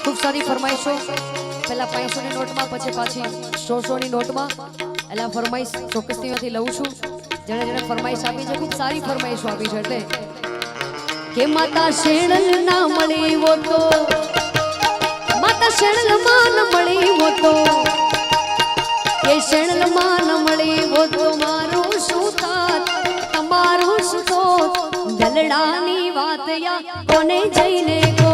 खूब सारी फरमाइशों पहला 500 ની નોટમાં પછી પાછી 100 ની નોટમાં એલા ફરમાઈશ ચોક્કસથી માંથી લઉં છું જેણે જેણે ફરમાઈશ આપી છે ખૂબ સારી ફરમાઈશો આપી છે એટલે કે માતા શેણલ ના મળી वो तो માતા શેણલ માં ન મળી वो तो કે શેણલ માં ન મળી वो तो મારું શું થાત તમારું શું થોત દલડાની વાત યા કોને જઈને કો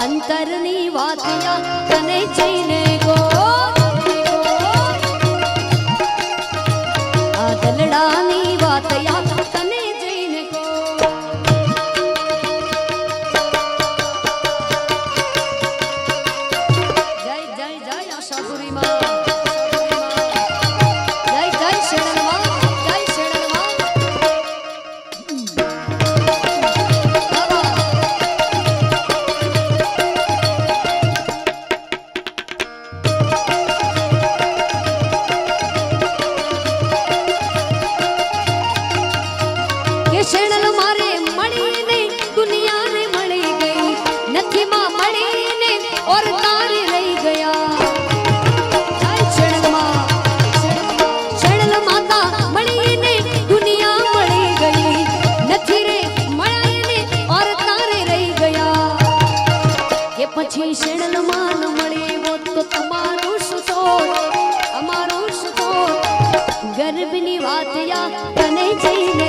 अंतरनी वातिया तने जईने गो आ दलडानी वातिया तने जईने गो जय जय जय आशापुरी मां जय जय शरण मां जय शरण मां શેણલ મારે મળીને દુનિયા રે મળી ગઈ નથી માં મળીને ઓર તારે રહી ગયા શેણલ માં શેણલ માતા મળીને દુનિયા મળી ગઈ નથી રે મળીને ઓર તારે રહી ગયા કે પછી શેણલ માં ન મળી वो तो તમારું શું અમારું શું ગર્ભની વાત યા તને જઈને